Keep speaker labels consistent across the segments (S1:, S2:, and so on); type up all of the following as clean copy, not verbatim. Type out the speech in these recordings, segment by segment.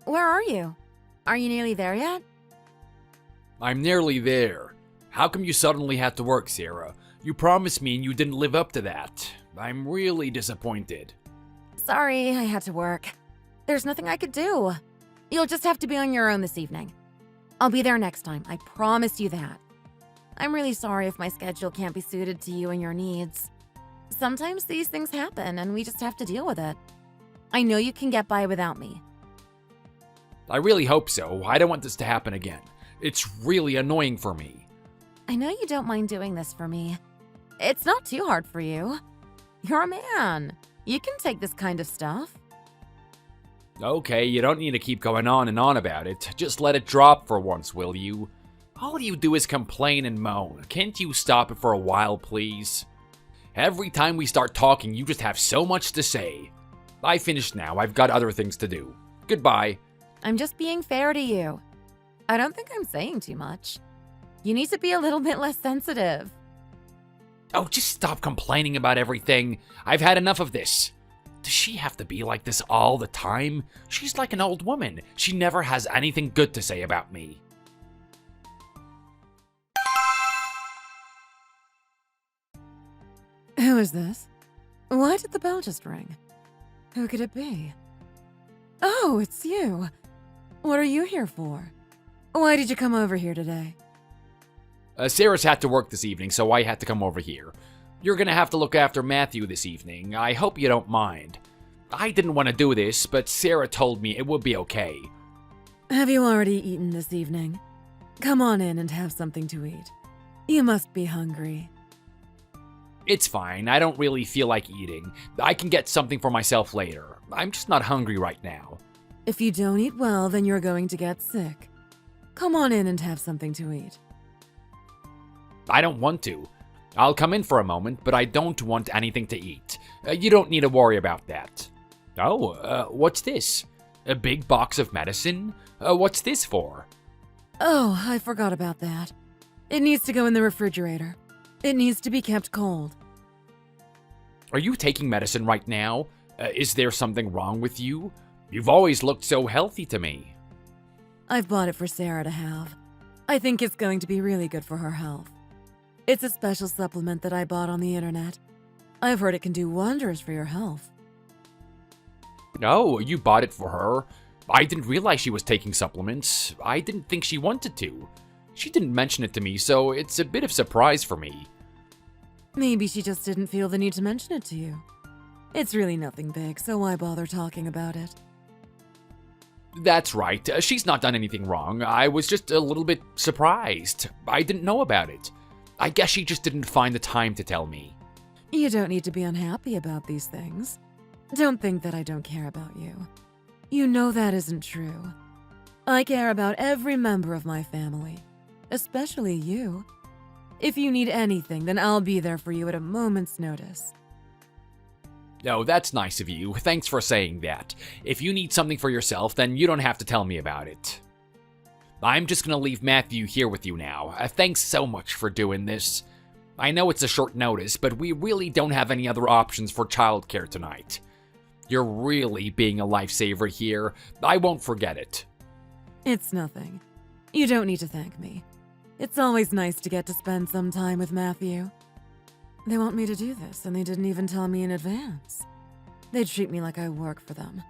S1: Where are you? Are you nearly there yet?
S2: I'm nearly there. How come you suddenly had to work, Sarah? You promised me and you didn't live up to that. I'm really disappointed.
S1: Sorry, I had to work. There's nothing I could do. You'll just have to be on your own this evening. I'll be there next time, I promise you that. I'm really sorry if my schedule can't be suited to you and your needs. Sometimes these things happen and we just have to deal with it. I know you can get by without me.
S2: I really hope so. I don't want this to happen again. It's really annoying for me.
S1: I know you don't mind doing this for me. It's not too hard for you. You're a man. You can take this kind of stuff.
S2: Okay, you don't need to keep going on and on about it. Just let it drop for once, will you? All you do is complain and moan. Can't you stop it for a while, please? Every time we start talking, you just have so much to say. I finished now. I've got other things to do. Goodbye.
S1: I'm just being fair to you. I don't think I'm saying too much. You need to be a little bit less sensitive.
S2: Oh, just stop complaining about everything. I've had enough of this. Does she have to be like this all the time? She's like an old woman. She never has anything good to say about me.
S1: Who is this? Why did the bell just ring? Who could it be? Oh, it's you. What are you here for? Why did you come over here today?
S2: Sarah's had to work this evening, so I had to come over here. You're gonna have to look after Matthew this evening. I hope you don't mind. I didn't want to do this, but Sarah told me it would be okay.
S1: Have you already eaten this evening? Come on in and have something to eat. You must be hungry.
S2: It's fine. I don't really feel like eating. I can get something for myself later. I'm just not hungry right now.
S1: If you don't eat well, then you're going to get sick. Come on in and have something to eat.
S2: I don't want to. I'll come in for a moment, but I don't want anything to eat. You don't need to worry about that. Oh, what's this? A big box of medicine? What's this for?
S1: Oh, I forgot about that. It needs to go in the refrigerator. It needs to be kept cold.
S2: Are you taking medicine right now? Is there something wrong with you? You've always looked so healthy to me.
S1: I've bought it for Sarah to have. I think it's going to be really good for her health. It's a special supplement that I bought on the internet. I've heard it can do wonders for your health.
S2: Oh, you bought it for her? I didn't realize she was taking supplements. I didn't think she wanted to. She didn't mention it to me, so it's a bit of a surprise for me.
S1: Maybe she just didn't feel the need to mention it to you. It's really nothing big, so why bother talking about it?
S2: That's right. She's not done anything wrong. I was just a little bit surprised. I didn't know about it. I guess she just didn't find the time to tell me.
S1: You don't need to be unhappy about these things. Don't think that I don't care about you. You know that isn't true. I care about every member of my family, especially you. If you need anything, then I'll be there for you at a moment's notice.
S2: Oh, that's nice of you. Thanks for saying that. If you need something for yourself, then you don't have to tell me about it. I'm just gonna leave Matthew here with you now. Thanks so much for doing this. I know it's a short notice, but we really don't have any other options for childcare tonight. You're really being a lifesaver here. I won't forget it.
S1: It's nothing. You don't need to thank me. It's always nice to get to spend some time with Matthew. They want me to do this, and they didn't even tell me in advance. They treat me like I work for them.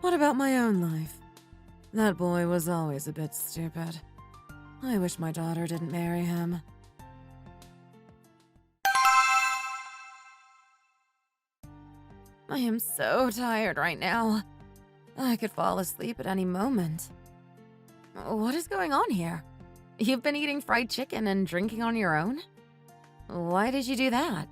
S1: What about my own life? That boy was always a bit stupid. I wish my daughter didn't marry him. I am so tired right now. I could fall asleep at any moment. What is going on here? You've been eating fried chicken and drinking on your own? Why did you do that?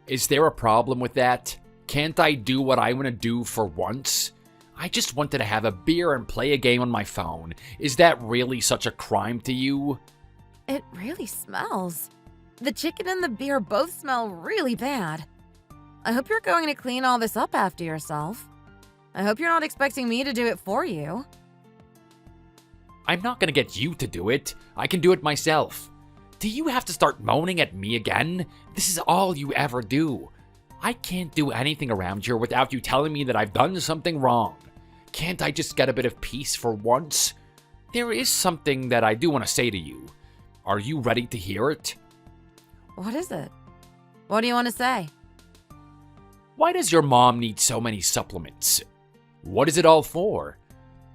S2: Is there a problem with that? Can't I do what I want to do for once? I just wanted to have a beer and play a game on my phone. Is that really such a crime to you?
S1: It really smells. The chicken and the beer both smell really bad. I hope you're going to clean all this up after yourself. I hope you're not expecting me to do it for you.
S2: I'm not gonna get you to do it. I can do it myself. Do you have to start moaning at me again? This is all you ever do. I can't do anything around here without you telling me that I've done something wrong. Can't I just get a bit of peace for once? There is something that I do want to say to you. Are you ready to hear it?
S1: What is it? What do you want to say?
S2: Why does your mom need so many supplements? What is it all for?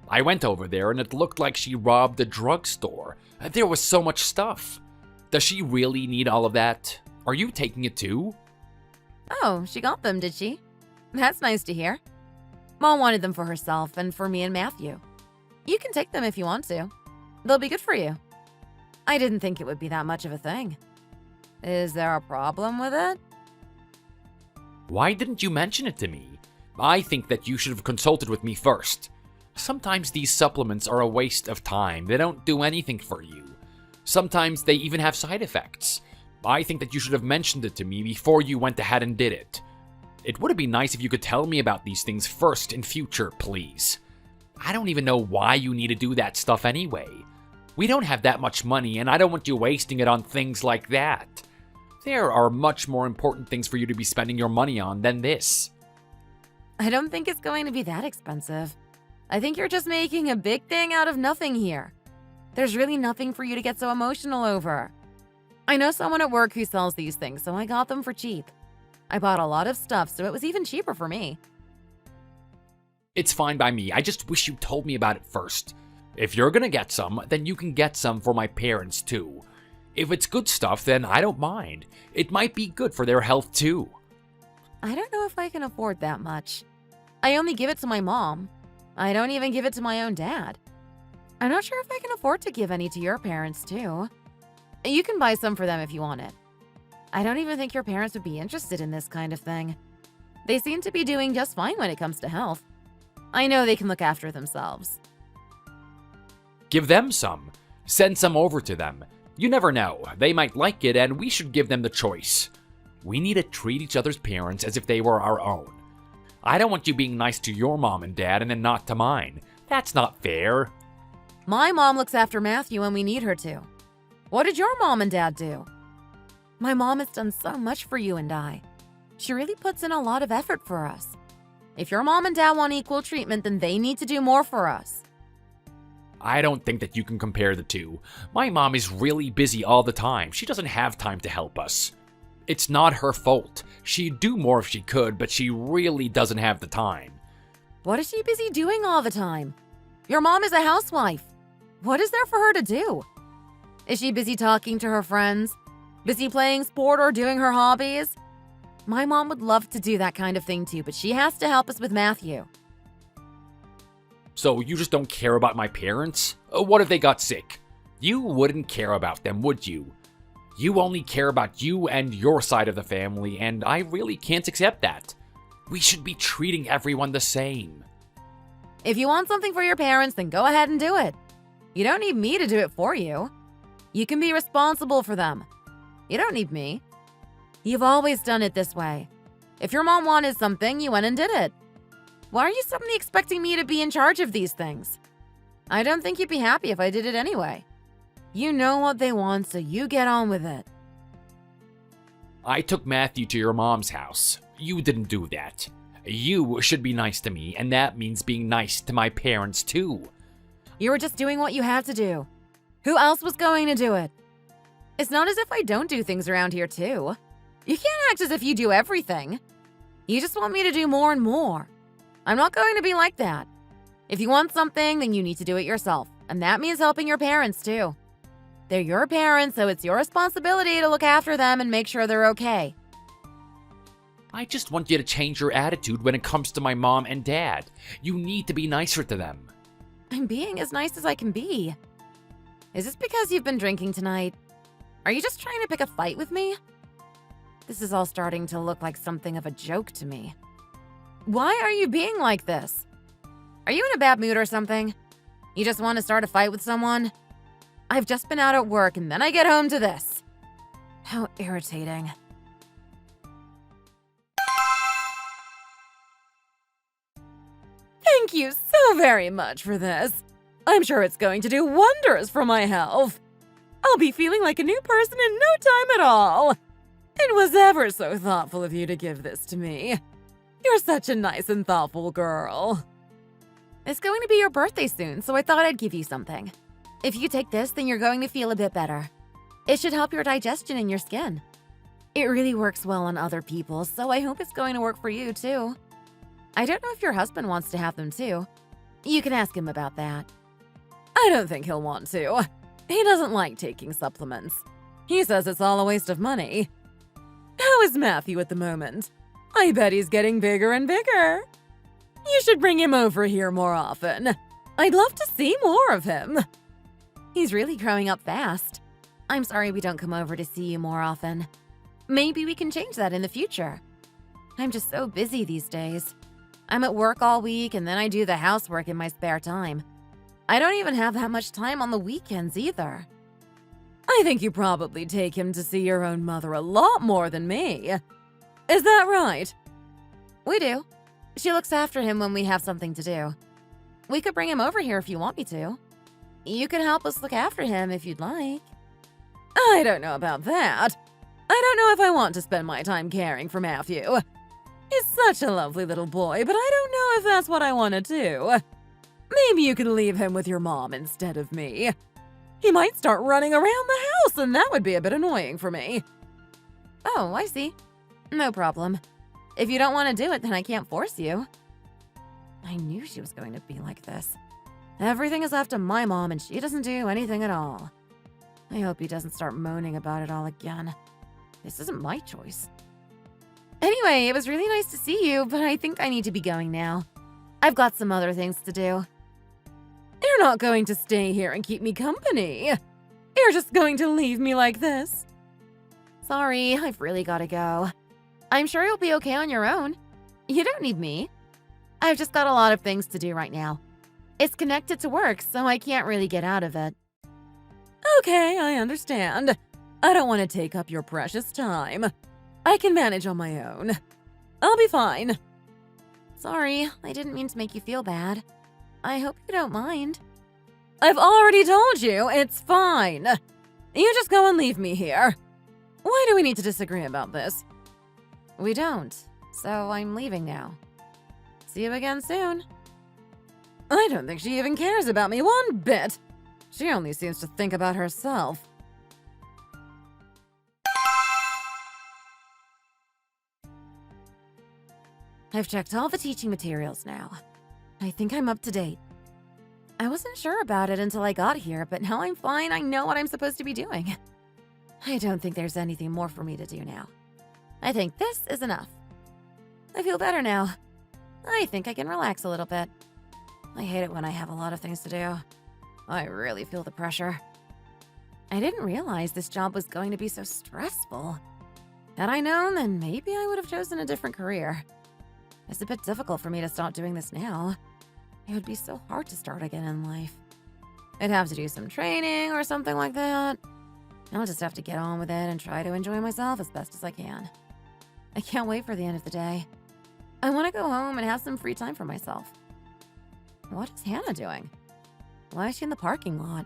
S2: I went over there and it looked like she robbed a drugstore. There was so much stuff. Does she really need all of that? Are you taking it too?
S1: Oh, she got them, did she? That's nice to hear. Mom wanted them for herself and for me and Matthew. You can take them if you want to. They'll be good for you. I didn't think it would be that much of a thing. Is there a problem with it?
S2: Why didn't you mention it to me? I think that you should have consulted with me first. Sometimes these supplements are a waste of time. They don't do anything for you. Sometimes they even have side effects. I think that you should have mentioned it to me before you went ahead and did it. It would have been nice if you could tell me about these things first in future, please. I don't even know why you need to do that stuff anyway. We don't have that much money, and I don't want you wasting it on things like that. There are much more important things for you to be spending your money on than this.
S1: I don't think it's going to be that expensive. I think you're just making a big thing out of nothing here. There's really nothing for you to get so emotional over. I know someone at work who sells these things, so I got them for cheap. I bought a lot of stuff, so it was even cheaper for me.
S2: It's fine by me. I just wish you told me about it first. If you're gonna get some, then you can get some for my parents too. If it's good stuff, then I don't mind. It might be good for their health too.
S1: I don't know if I can afford that much. I only give it to my mom. I don't even give it to my own dad. I'm not sure if I can afford to give any to your parents too. You can buy some for them if you want it. I don't even think your parents would be interested in this kind of thing. They seem to be doing just fine when it comes to health. I know they can look after themselves.
S2: Give them some. Send some over to them. You never know. They might like it, and we should give them the choice. We need to treat each other's parents as if they were our own. I don't want you being nice to your mom and dad and then not to mine. That's not fair.
S1: My mom looks after Matthew when we need her to. What did your mom and dad do? My mom has done so much for you and I. She really puts in a lot of effort for us. If your mom and dad want equal treatment, then they need to do more for us.
S2: I don't think that you can compare the two. My mom is really busy all the time. She doesn't have time to help us. It's not her fault. She'd do more if she could, but she really doesn't have the time.
S1: What is she busy doing all the time? Your mom is a housewife. What is there for her to do? Is she busy talking to her friends? Busy playing sport or doing her hobbies? My mom would love to do that kind of thing too, but she has to help us with Matthew.
S2: So you just don't care about my parents? What if they got sick? You wouldn't care about them, would you? You only care about you and your side of the family, and I really can't accept that. We should be treating everyone the same.
S1: If you want something for your parents, then go ahead and do it. You don't need me to do it for you. You can be responsible for them. You don't need me. You've always done it this way. If your mom wanted something, you went and did it. Why are you suddenly expecting me to be in charge of these things? I don't think you'd be happy if I did it anyway. You know what they want, so you get on with it.
S2: I took Matthew to your mom's house. You didn't do that. You should be nice to me, and that means being nice to my parents too.
S1: You were just doing what you had to do. Who else was going to do it? It's not as if I don't do things around here too. You can't act as if you do everything. You just want me to do more and more. I'm not going to be like that. If you want something, then you need to do it yourself, and that means helping your parents too. They're your parents, so it's your responsibility to look after them and make sure they're okay.
S2: I just want you to change your attitude when it comes to my mom and dad. You need to be nicer to them.
S1: I'm being as nice as I can be. Is this because you've been drinking tonight? Are you just trying to pick a fight with me? This is all starting to look like something of a joke to me. Why are you being like this? Are you in a bad mood or something? You just want to start a fight with someone? I've just been out at work and then I get home to this. How irritating. Thank you so very much for this. I'm sure it's going to do wonders for my health. I'll be feeling like a new person in no time at all. It was ever so thoughtful of you to give this to me. You're such a nice and thoughtful girl. It's going to be your birthday soon, so I thought I'd give you something. If you take this, then you're going to feel a bit better. It should help your digestion and your skin. It really works well on other people, so I hope it's going to work for you too. I don't know if your husband wants to have them too. You can ask him about that. I don't think he'll want to. He doesn't like taking supplements. He says it's all a waste of money. How is Matthew at the moment? I bet he's getting bigger and bigger. You should bring him over here more often. I'd love to see more of him. He's really growing up fast. I'm sorry we don't come over to see you more often. Maybe we can change that in the future. I'm just so busy these days. I'm at work all week and then I do the housework in my spare time. I don't even have that much time on the weekends either. I think you probably take him to see your own mother a lot more than me. Is that right? We do. She looks after him when we have something to do. We could bring him over here if you want me to. You can help us look after him if you'd like. I don't know about that. I don't know if I want to spend my time caring for Matthew. He's such a lovely little boy, but I don't know if that's what I want to do. Maybe you can leave him with your mom instead of me. He might start running around the house, and that would be a bit annoying for me. Oh, I see. No problem. If you don't want to do it, then I can't force you. I knew she was going to be like this. Everything is left to my mom, and she doesn't do anything at all. I hope he doesn't start moaning about it all again. This isn't my choice. Anyway, it was really nice to see you, but I think I need to be going now. I've got some other things to do. You're not going to stay here and keep me company. You're just going to leave me like this. Sorry, I've really got to go. I'm sure you'll be okay on your own. You don't need me. I've just got a lot of things to do right now. It's connected to work, so I can't really get out of it. Okay, I understand. I don't want to take up your precious time. I can manage on my own. I'll be fine. Sorry, I didn't mean to make you feel bad. I hope you don't mind. I've already told you, it's fine. You just go and leave me here. Why do we need to disagree about this? We don't, so I'm leaving now. See you again soon. I don't think she even cares about me one bit. She only seems to think about herself. I've checked all the teaching materials now. I think I'm up to date. I wasn't sure about it until I got here, but now I'm fine. I know what I'm supposed to be doing. I don't think there's anything more for me to do now. I think this is enough. I feel better now. I think I can relax a little bit. I hate it when I have a lot of things to do. I really feel the pressure. I didn't realize this job was going to be so stressful. Had I known, then maybe I would have chosen a different career. It's a bit difficult for me to stop doing this now. It would be so hard to start again in life. I'd have to do some training or something like that. I'll just have to get on with it and try to enjoy myself as best as I can. I can't wait for the end of the day. I want to go home and have some free time for myself. What is Hannah doing? Why is she in the parking lot?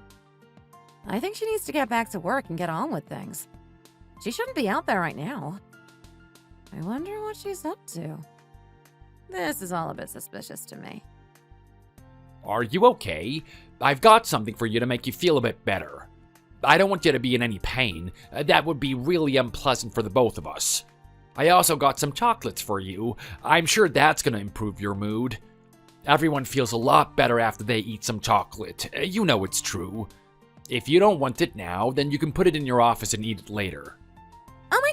S1: I think she needs to get back to work and get on with things. She shouldn't be out there right now. I wonder what she's up to. This is all a bit suspicious to me.
S2: Are you okay? I've got something for you to make you feel a bit better. I don't want you to be in any pain. That would be really unpleasant for the both of us. I also got some chocolates for you. I'm sure that's going to improve your mood. Everyone feels a lot better after they eat some chocolate. You know it's true. If you don't want it now, then you can put it in your office and eat it later.
S3: Oh my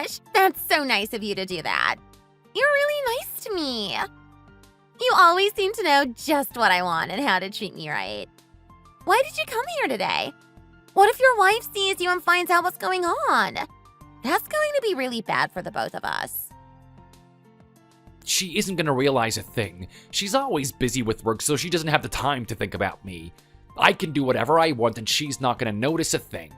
S3: gosh! That's so nice of you to do that. You're really nice to me. You always seem to know just what I want and how to treat me right. Why did you come here today? What if your wife sees you and finds out what's going on? That's going to be really bad for the both of us.
S2: She isn't going to realize a thing. She's always busy with work, so she doesn't have the time to think about me. I can do whatever I want and she's not going to notice a thing.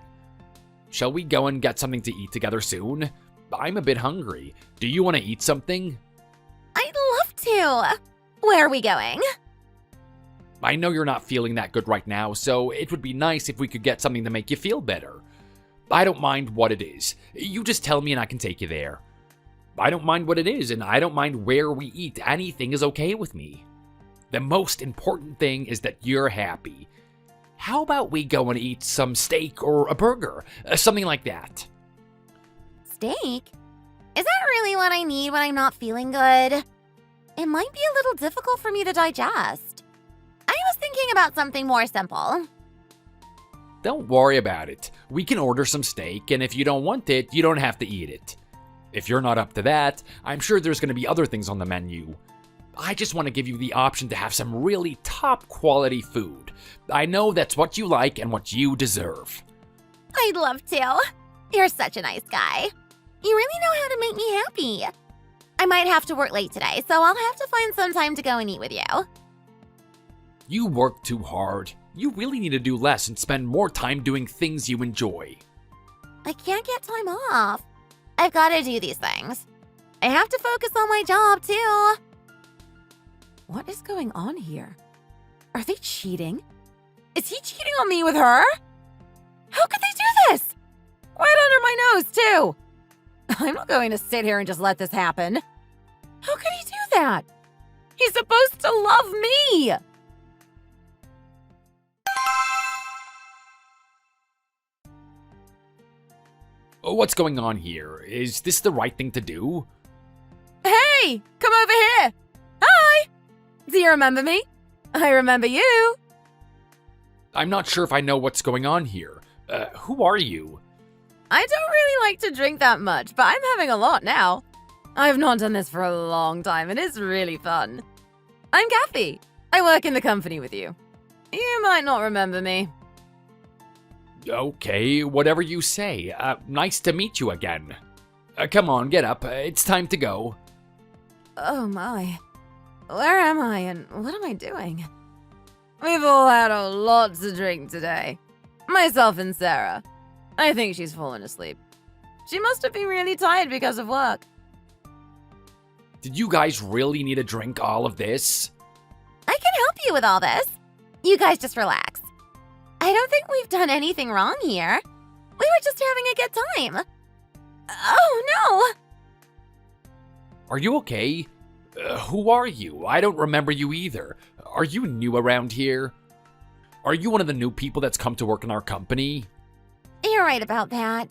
S2: Shall we go and get something to eat together soon? I'm a bit hungry. Do you want to eat something?
S3: I'd love to. Where are we going?
S2: I know you're not feeling that good right now, so it would be nice if we could get something to make you feel better. I don't mind what it is. You just tell me and I can take you there. I don't mind what it is, and I don't mind where we eat. Anything is okay with me. The most important thing is that you're happy. How about we go and eat some steak or a burger? Something like that.
S3: Steak? Is that really what I need when I'm not feeling good? It might be a little difficult for me to digest. I was thinking about something more simple.
S2: Don't worry about it. We can order some steak, and if you don't want it, you don't have to eat it. If you're not up to that, I'm sure there's going to be other things on the menu. I just want to give you the option to have some really top quality food. I know that's what you like and what you deserve.
S3: I'd love to. You're such a nice guy. You really know how to make me happy. I might have to work late today, so I'll have to find some time to go and eat with you.
S2: You work too hard. You really need to do less and spend more time doing things you enjoy.
S3: I can't get time off. I've got to do these things. I have to focus on my job, too.
S1: What is going on here? Are they cheating? Is he cheating on me with her? How could they do this? Right under my nose, too. I'm not going to sit here and just let this happen. How could he do that? He's supposed to love me.
S2: What's going on here? Is this the right thing to do?
S1: Hey, come over here. Hi. Do you remember me? I remember you.
S2: I'm not sure if I know what's going on here. Who are you?
S1: I don't really like to drink that much, but I'm having a lot now. I've not done this for a long time, and it's really fun. I'm Kathy. I work in the company with you. You might not remember me.
S2: Okay, whatever you say. Nice to meet you again. Come on, get up. It's time to go.
S1: Oh my. Where am I and what am I doing? We've all had a lot to drink today. Myself and Sarah. I think she's fallen asleep. She must have been really tired because of work.
S2: Did you guys really need to drink all of this?
S3: I can help you with all this. You guys just relax. I don't think we've done anything wrong here. We were just having a good time. Oh, no!
S2: Are you okay? Who are you? I don't remember you either. Are you new around here? Are you one of the new people that's come to work in our company?
S3: You're right about that.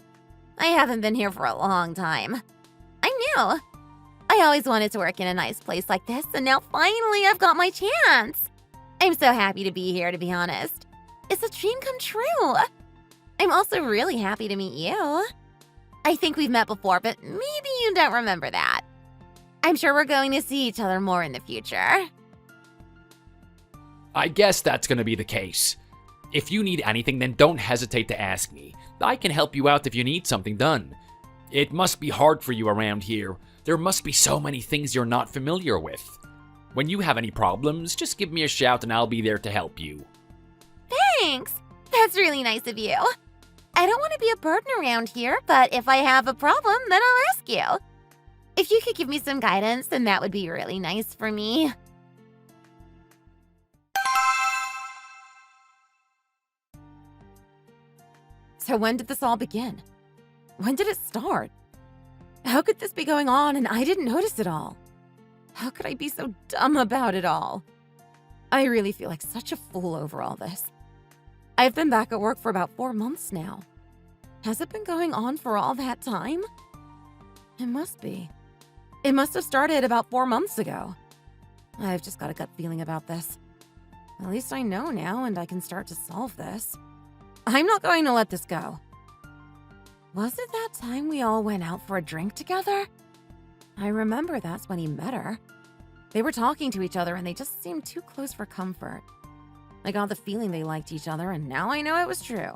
S3: I haven't been here for a long time. I'm new. I always wanted to work in a nice place like this, and now finally I've got my chance. I'm so happy to be here, to be honest. It's a dream come true. I'm also really happy to meet you. I think we've met before, but maybe you don't remember that. I'm sure we're going to see each other more in the future.
S2: I guess that's gonna be the case. If you need anything, then don't hesitate to ask me. I can help you out if you need something done. It must be hard for you around here. There must be so many things you're not familiar with. When you have any problems, just give me a shout and I'll be there to help you.
S3: Thanks. That's really nice of you. I don't want to be a burden around here, but if I have a problem, then I'll ask you. If you could give me some guidance, then that would be really nice for me.
S1: So when did this all begin? When did it start? How could this be going on and I didn't notice it all? How could I be so dumb about it all? I really feel like such a fool over all this. I've been back at work for about 4 months now. Has it been going on for all that time? It must be. It must have started about 4 months ago. I've just got a gut feeling about this. At least I know now and I can start to solve this. I'm not going to let this go. Was it that time we all went out for a drink together? I remember that's when he met her. They were talking to each other and they just seemed too close for comfort. I got the feeling they liked each other and now I know it was true.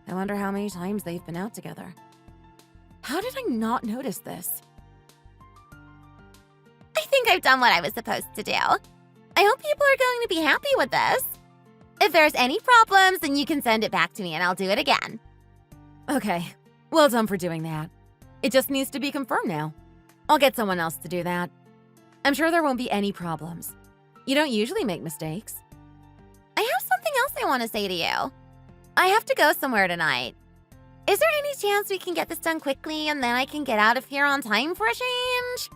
S1: I wonder how many times they've been out together. How did I not notice this?
S3: I think I've done what I was supposed to do. I hope people are going to be happy with this. If there's any problems, then you can send it back to me and I'll do it again.
S1: Okay, well done for doing that. It just needs to be confirmed now. I'll get someone else to do that. I'm sure there won't be any problems. You don't usually make mistakes.
S3: I have something else I want to say to you. I have to go somewhere tonight. Is there any chance we can get this done quickly and then I can get out of here on time for a change?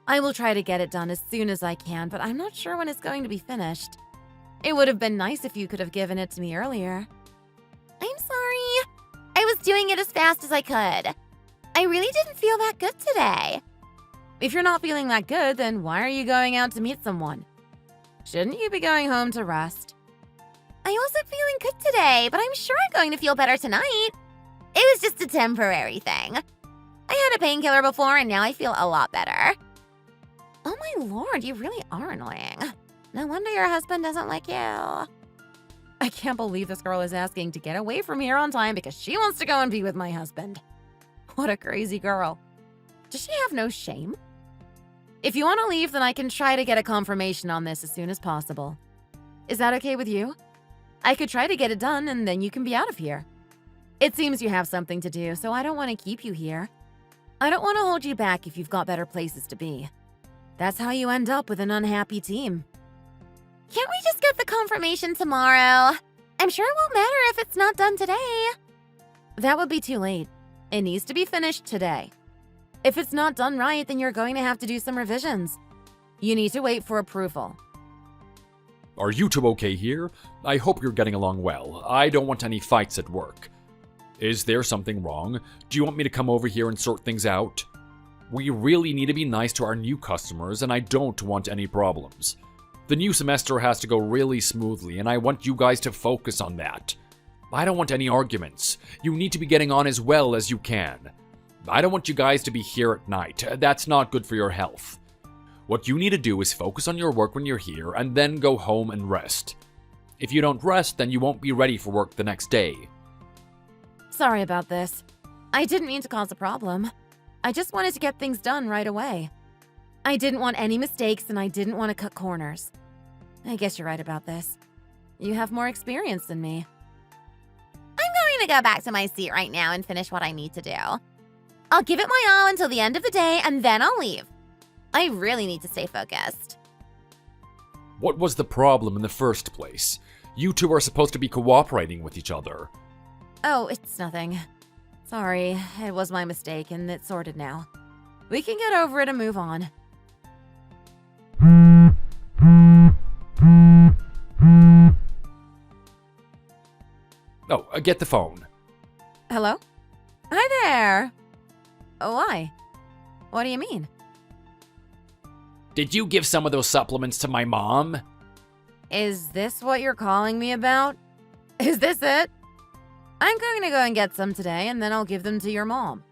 S1: I will try to get it done as soon as I can, but I'm not sure when it's going to be finished. It would have been nice if you could have given it to me earlier.
S3: I'm sorry. I was doing it as fast as I could. I really didn't feel that good today.
S1: If you're not feeling that good, then why are you going out to meet someone? Shouldn't you be going home to rest?
S3: I wasn't feeling good today, but I'm sure I'm going to feel better tonight. It was just a temporary thing. I had a painkiller before, and now I feel a lot better. Oh my lord, you really are annoying. No wonder your husband doesn't like you.
S1: I can't believe this girl is asking to get away from here on time because she wants to go and be with my husband. What a crazy girl. Does she have no shame? If you want to leave, then I can try to get a confirmation on this as soon as possible. Is that okay with you? I could try to get it done, and then you can be out of here. It seems you have something to do, so I don't want to keep you here. I don't want to hold you back if you've got better places to be. That's how you end up with an unhappy team.
S3: Can't we just get the confirmation tomorrow? I'm sure it won't matter if it's not done today.
S1: That would be too late. It needs to be finished today. If it's not done right, then you're going to have to do some revisions. You need to wait for approval.
S2: Are you two okay here? I hope you're getting along well. I don't want any fights at work. Is there something wrong? Do you want me to come over here and sort things out? We really need to be nice to our new customers, and I don't want any problems. The new semester has to go really smoothly, and I want you guys to focus on that. I don't want any arguments. You need to be getting on as well as you can. I don't want you guys to be here at night. That's not good for your health. What you need to do is focus on your work when you're here, and then go home and rest. If you don't rest, then you won't be ready for work the next day.
S1: Sorry about this. I didn't mean to cause a problem. I just wanted to get things done right away. I didn't want any mistakes, and I didn't want to cut corners. I guess you're right about this. You have more experience than me.
S3: I'm going to go back to my seat right now and finish what I need to do. I'll give it my all until the end of the day, and then I'll leave. I really need to stay focused.
S2: What was the problem in the first place? You two are supposed to be cooperating with each other.
S1: Oh, it's nothing. Sorry, it was my mistake, and it's sorted now. We can get over it and move on.
S2: Oh, get the phone.
S1: Hello? Hi there! Oh, why? What do you mean?
S2: Did you give some of those supplements to my mom?
S1: Is this what you're calling me about? Is this it? I'm going to go and get some today, and then I'll give them to your mom.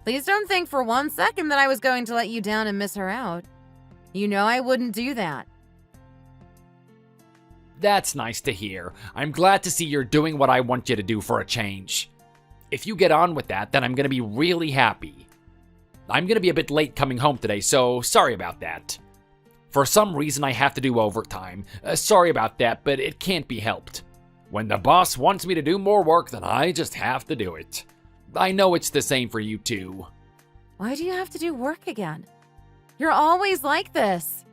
S1: Please don't think for 1 second that I was going to let you down and miss her out. You know I wouldn't do that.
S2: That's nice to hear. I'm glad to see you're doing what I want you to do for a change. If you get on with that, then I'm going to be really happy. I'm going to be a bit late coming home today, so sorry about that. For some reason, I have to do overtime. Sorry about that, but it can't be helped. When the boss wants me to do more work, then I just have to do it. I know it's the same for you too.
S1: Why do you have to do work again? You're always like this.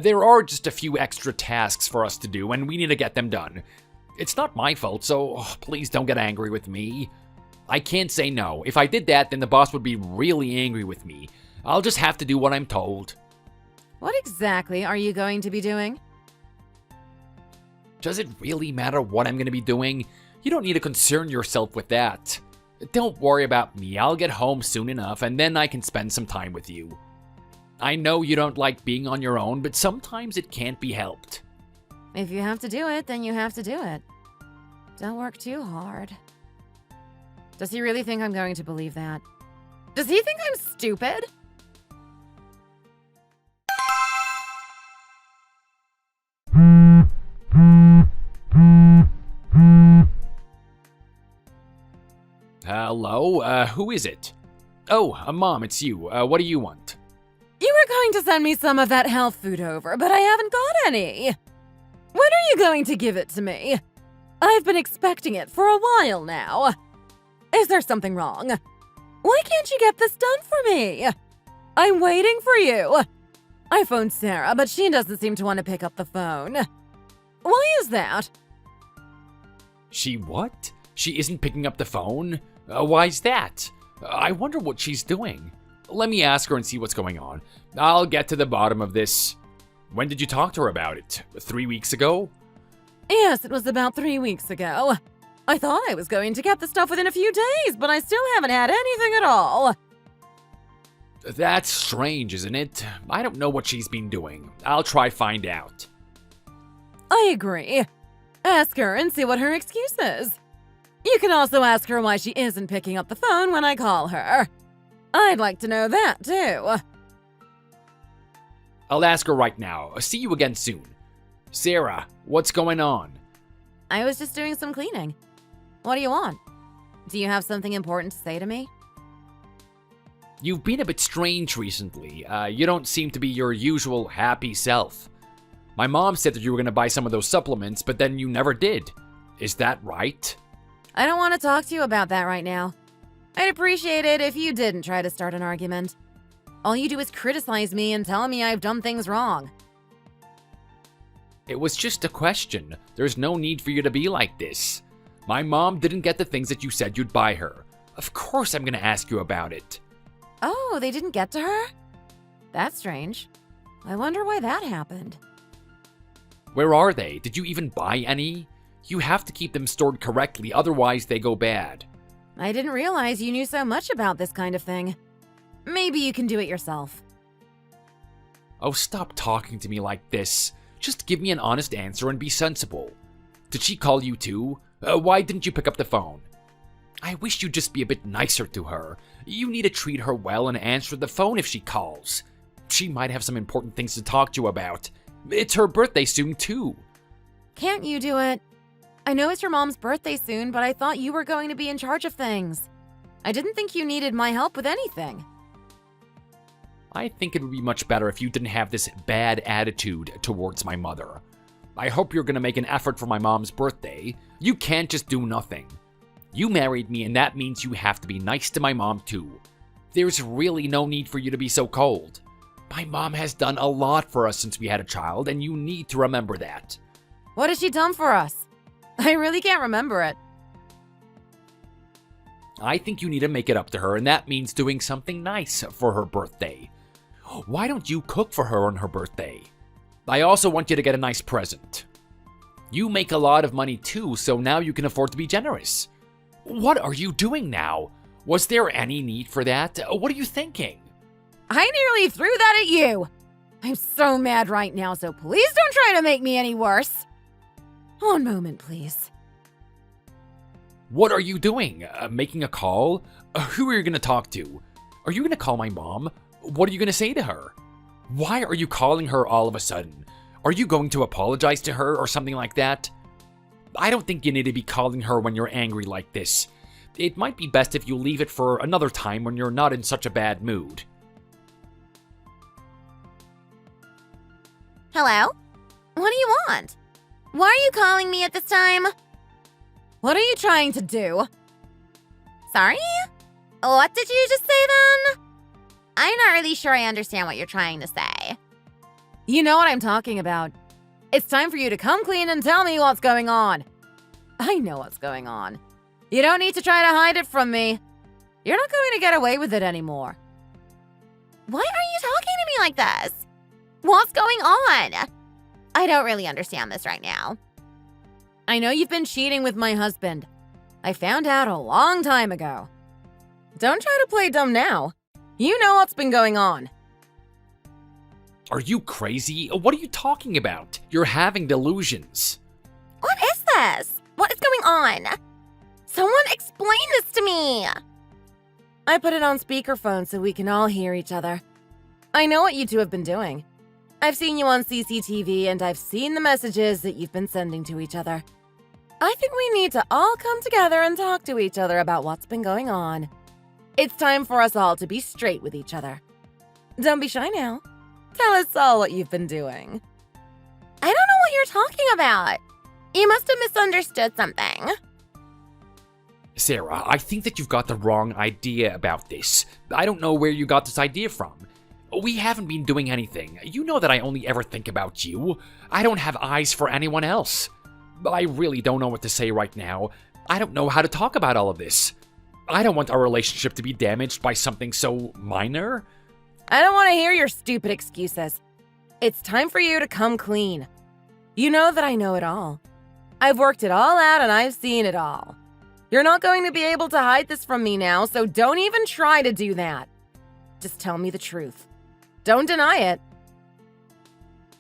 S2: There are just a few extra tasks for us to do, and we need to get them done. It's not my fault, so please don't get angry with me. I can't say no. If I did that, then the boss would be really angry with me. I'll just have to do what I'm told.
S1: What exactly are you going to be doing?
S2: Does it really matter what I'm going to be doing? You don't need to concern yourself with that. Don't worry about me. I'll get home soon enough, and then I can spend some time with you. I know you don't like being on your own, but sometimes it can't be helped.
S1: If you have to do it, then you have to do it. Don't work too hard. Does he really think I'm going to believe that? Does he think I'm stupid?
S2: Hello? Who is it? Oh, Mom, it's you. What do you want?
S1: You were going to send me some of that health food over, but I haven't got any. When are you going to give it to me? I've been expecting it for a while now. Is there something wrong? Why can't you get this done for me? I'm waiting for you. I phoned Sarah, but she doesn't seem to want to pick up the phone. Why is that?
S2: She what? She isn't picking up the phone? Why's that? I wonder what she's doing. Let me ask her and see what's going on. I'll get to the bottom of this. When did you talk to her about it? 3 weeks ago?
S1: Yes, it was about 3 weeks ago. I thought I was going to get the stuff within a few days, but I still haven't had anything at all.
S2: That's strange, isn't it? I don't know what she's been doing. I'll try find out.
S1: I agree. Ask her and see what her excuse is. You can also ask her why she isn't picking up the phone when I call her. I'd like to know that, too.
S2: I'll ask her right now. See you again soon. Sarah, what's going on?
S1: I was just doing some cleaning. What do you want? Do you have something important to say to me?
S2: You've been a bit strange recently. You don't seem to be your usual happy self. My mom said that you were going to buy some of those supplements, but then you never did. Is that right?
S1: I don't want to talk to you about that right now. I'd appreciate it if you didn't try to start an argument. All you do is criticize me and tell me I've done things wrong.
S2: It was just a question. There's no need for you to be like this. My mom didn't get the things that you said you'd buy her. Of course I'm going to ask you about it.
S1: Oh, they didn't get to her? That's strange. I wonder why that happened.
S2: Where are they? Did you even buy any? You have to keep them stored correctly, otherwise they go bad.
S1: I didn't realize you knew so much about this kind of thing. Maybe you can do it yourself.
S2: Oh, stop talking to me like this. Just give me an honest answer and be sensible. Did she call you too? Why didn't you pick up the phone? I wish you'd just be a bit nicer to her. You need to treat her well and answer the phone if she calls. She might have some important things to talk to you about. It's her birthday soon too.
S1: Can't you do it? I know it's your mom's birthday soon, but I thought you were going to be in charge of things. I didn't think you needed my help with anything.
S2: I think it would be much better if you didn't have this bad attitude towards my mother. I hope you're going to make an effort for my mom's birthday. You can't just do nothing. You married me, and that means you have to be nice to my mom too. There's really no need for you to be so cold. My mom has done a lot for us since we had a child, and you need to remember that.
S1: What has she done for us? I really can't remember it.
S2: I think you need to make it up to her, and that means doing something nice for her birthday. Why don't you cook for her on her birthday? I also want you to get a nice present. You make a lot of money too, so now you can afford to be generous. What are you doing now? Was there any need for that? What are you thinking?
S1: I nearly threw that at you. I'm so mad right now, so please don't try to make me any worse. One moment, please.
S2: What are you doing? Making a call? Who are you going to talk to? Are you going to call my mom? What are you going to say to her? Why are you calling her all of a sudden? Are you going to apologize to her or something like that? I don't think you need to be calling her when you're angry like this. It might be best if you leave it for another time when you're not in such a bad mood.
S3: Hello? What do you want? Why are you calling me at this time?
S1: What are you trying to do?
S3: Sorry? What did you just say then? I'm not really sure I understand what you're trying to say.
S1: You know what I'm talking about. It's time for you to come clean and tell me what's going on. I know what's going on. You don't need to try to hide it from me. You're not going to get away with it anymore.
S3: Why are you talking to me like this? What's going on? I don't really understand this right now.
S1: I know you've been cheating with my husband. I found out a long time ago. Don't try to play dumb now. You know what's been going on.
S2: Are you crazy? What are you talking about? You're having delusions.
S3: What is this? What is going on? Someone explain this to me.
S1: I put it on speakerphone so we can all hear each other. I know what you two have been doing. I've seen you on CCTV and I've seen the messages that you've been sending to each other. I think we need to all come together and talk to each other about what's been going on. It's time for us all to be straight with each other. Don't be shy now. Tell us all what you've been doing.
S3: I don't know what you're talking about. You must have misunderstood something.
S2: Sarah, I think that you've got the wrong idea about this. I don't know where you got this idea from. We haven't been doing anything. You know that I only ever think about you. I don't have eyes for anyone else. I really don't know what to say right now. I don't know how to talk about all of this. I don't want our relationship to be damaged by something so minor.
S4: I don't want to hear your stupid excuses. It's time for you to come clean. You know that I know it all. I've worked it all out and I've seen it all. You're not going to be able to hide this from me now, so don't even try to do that. Just tell me the truth. Don't deny it.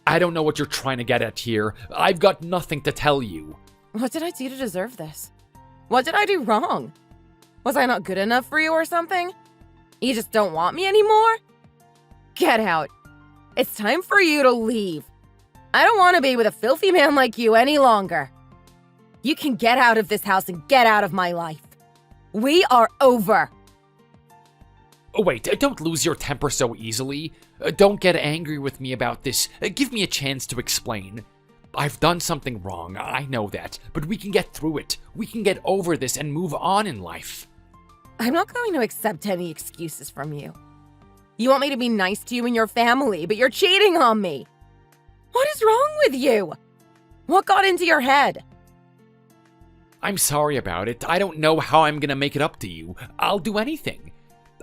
S2: I don't know what you're trying to get at here. I've got nothing to tell you.
S4: What did I do to deserve this? What did I do wrong? Was I not good enough for you or something? You just don't want me anymore? Get out. It's time for you to leave. I don't want to be with a filthy man like you any longer. You can get out of this house and get out of my life. We are over.
S2: Wait, don't lose your temper so easily. Don't get angry with me about this. Give me a chance to explain. I've done something wrong, I know that, but we can get through it. We can get over this and move on in life.
S4: I'm not going to accept any excuses from you. You want me to be nice to you and your family, but you're cheating on me. What is wrong with you? What got into your head?
S2: I'm sorry about it. I don't know how I'm gonna make it up to you. I'll do anything.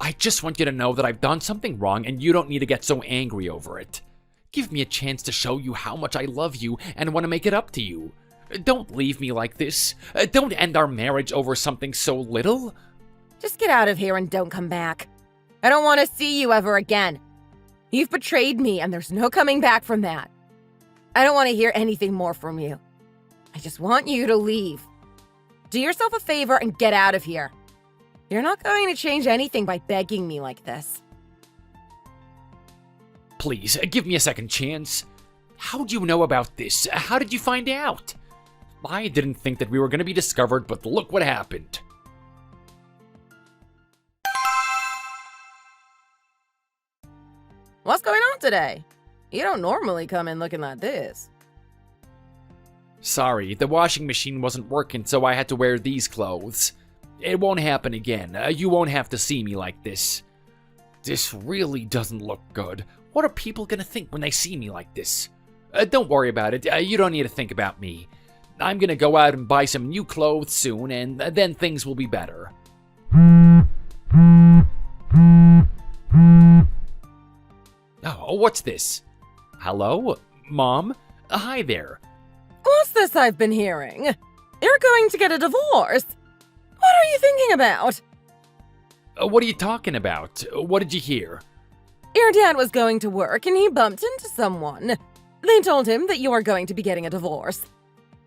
S2: I just want you to know that I've done something wrong and you don't need to get so angry over it. Give me a chance to show you how much I love you and want to make it up to you. Don't leave me like this. Don't end our marriage over something so little.
S4: Just get out of here and don't come back. I don't want to see you ever again. You've betrayed me and there's no coming back from that. I don't want to hear anything more from you. I just want you to leave. Do yourself a favor and get out of here. You're not going to change anything by begging me like this.
S2: Please, give me a second chance. How do you know about this? How did you find out? I didn't think that we were going to be discovered, but look what happened.
S4: What's going on today? You don't normally come in looking like this.
S2: Sorry, the washing machine wasn't working, so I had to wear these clothes. It won't happen again. You won't have to see me like this. This really doesn't look good. What are people gonna think when they see me like this? Don't worry about it. You don't need to think about me. I'm gonna go out and buy some new clothes soon, and then things will be better. Oh, what's this? Hello? Mom? Hi there.
S4: What's this I've been hearing? You're going to get a divorce. What are you thinking about?
S2: What are you talking about? What did you hear?
S4: Your dad was going to work and he bumped into someone. They told him that you are going to be getting a divorce.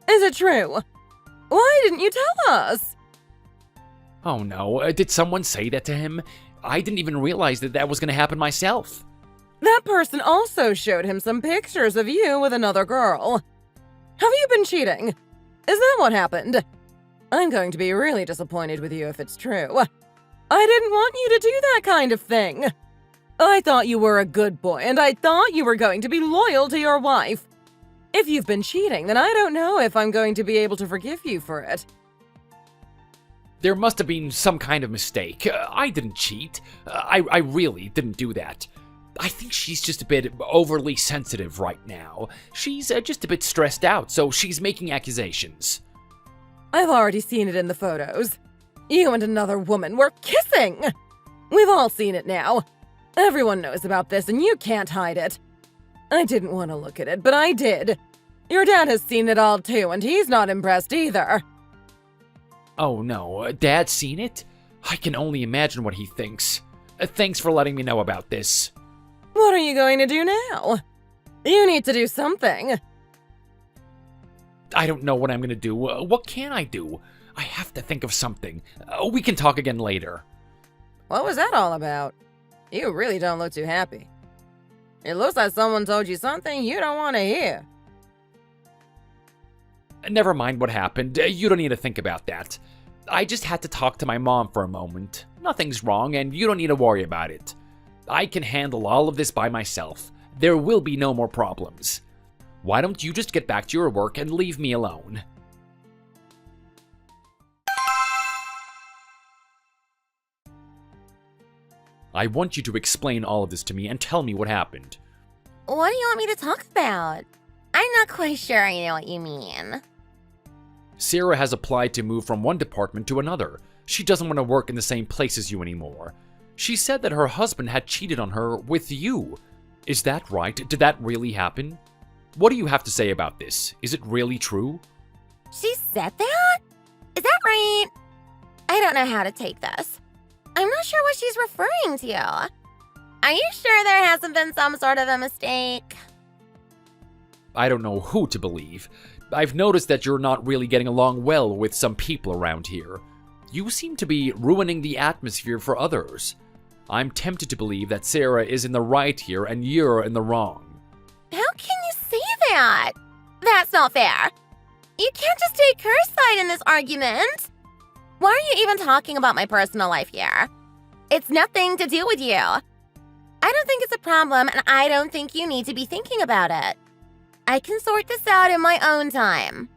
S4: Is it true? Why didn't you tell us?
S2: Oh no, did someone say that to him? I didn't even realize that that was going to happen myself.
S4: That person also showed him some pictures of you with another girl. Have you been cheating? Is that what happened? I'm going to be really disappointed with you if it's true. I didn't want you to do that kind of thing. I thought you were a good boy, and I thought you were going to be loyal to your wife. If you've been cheating, then I don't know if I'm going to be able to forgive you for it.
S2: There must have been some kind of mistake. I didn't cheat. I really didn't do that. I think she's just a bit overly sensitive right now. She's just a bit stressed out, so she's making accusations.
S4: I've already seen it in the photos. You and another woman were kissing. We've all seen it now. Everyone knows about this, and you can't hide it. I didn't want to look at it, but I did. Your dad has seen it all too, and he's not impressed either.
S2: Oh no, Dad's seen it? I can only imagine what he thinks. Thanks for letting me know about this.
S4: What are you going to do now? You need to do something.
S2: I don't know what I'm gonna do. What can I do? I have to think of something. We can talk again later.
S4: What was that all about? You really don't look too happy. It looks like someone told you something you don't want to hear.
S2: Never mind what happened. You don't need to think about that. I just had to talk to my mom for a moment. Nothing's wrong, and you don't need to worry about it. I can handle all of this by myself. There will be no more problems. Why don't you just get back to your work and leave me alone? I want you to explain all of this to me and tell me what happened.
S3: What do you want me to talk about? I'm not quite sure I know what you mean.
S2: Sarah has applied to move from one department to another. She doesn't want to work in the same place as you anymore. She said that her husband had cheated on her with you. Is that right? Did that really happen? What do you have to say about this? Is it really true?
S3: She said that? Is that right? I don't know how to take this. I'm not sure what she's referring to. Are you sure there hasn't been some sort of a mistake?
S2: I don't know who to believe. I've noticed that you're not really getting along well with some people around here. You seem to be ruining the atmosphere for others. I'm tempted to believe that Sarah is in the right here and you're in the wrong.
S3: How can you say that? That's not fair. You can't just take her side in this argument. Why are you even talking about my personal life here? It's nothing to do with you. I don't think it's a problem, and I don't think you need to be thinking about it. I can sort this out in my own time.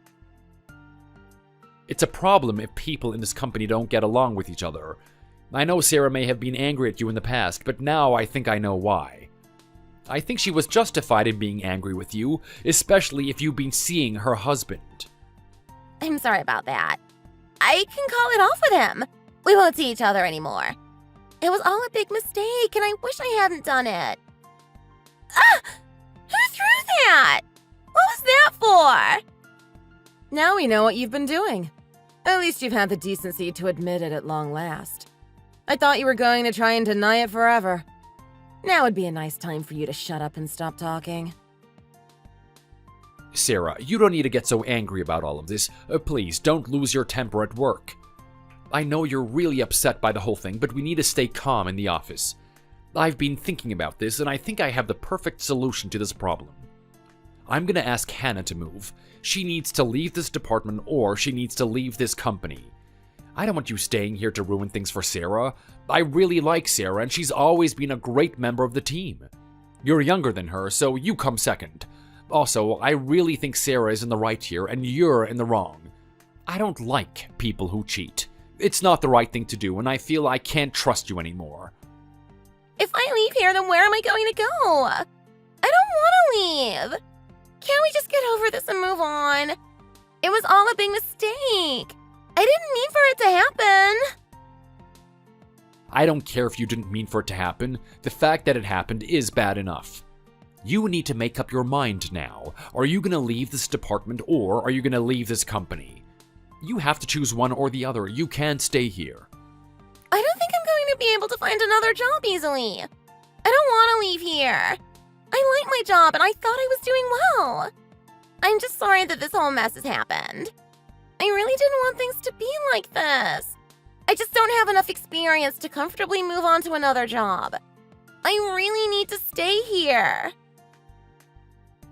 S2: It's a problem if people in this company don't get along with each other. I know Sarah may have been angry at you in the past, but now I think I know why. I think she was justified in being angry with you, especially if you've been seeing her husband.
S3: I'm sorry about that. I can call it off with him. We won't see each other anymore. It was all a big mistake, and I wish I hadn't done it. Ah! Who threw that? What was that for?
S4: Now we know what you've been doing. At least you've had the decency to admit it at long last. I thought you were going to try and deny it forever. Now would be a nice time for you to shut up and stop talking.
S2: Sarah, you don't need to get so angry about all of this. Please, don't lose your temper at work. I know you're really upset by the whole thing, but we need to stay calm in the office. I've been thinking about this, and I think I have the perfect solution to this problem. I'm gonna ask Hannah to move. She needs to leave this department, or she needs to leave this company. I don't want you staying here to ruin things for Sarah. I really like Sarah, and she's always been a great member of the team. You're younger than her, so you come second. Also, I really think Sarah is in the right here, and you're in the wrong. I don't like people who cheat. It's not the right thing to do, and I feel I can't trust you anymore.
S3: If I leave here, then where am I going to go? I don't want to leave. Can't we just get over this and move on? It was all a big mistake. I didn't mean for it to happen.
S2: I don't care if you didn't mean for it to happen. The fact that it happened is bad enough. You need to make up your mind now. Are you going to leave this department, or are you going to leave this company? You have to choose one or the other. You can't stay here.
S3: I don't think I'm going to be able to find another job easily. I don't want to leave here. I like my job, and I thought I was doing well. I'm just sorry that this whole mess has happened. I really didn't want things to be like this. I just don't have enough experience to comfortably move on to another job. I really need to stay here.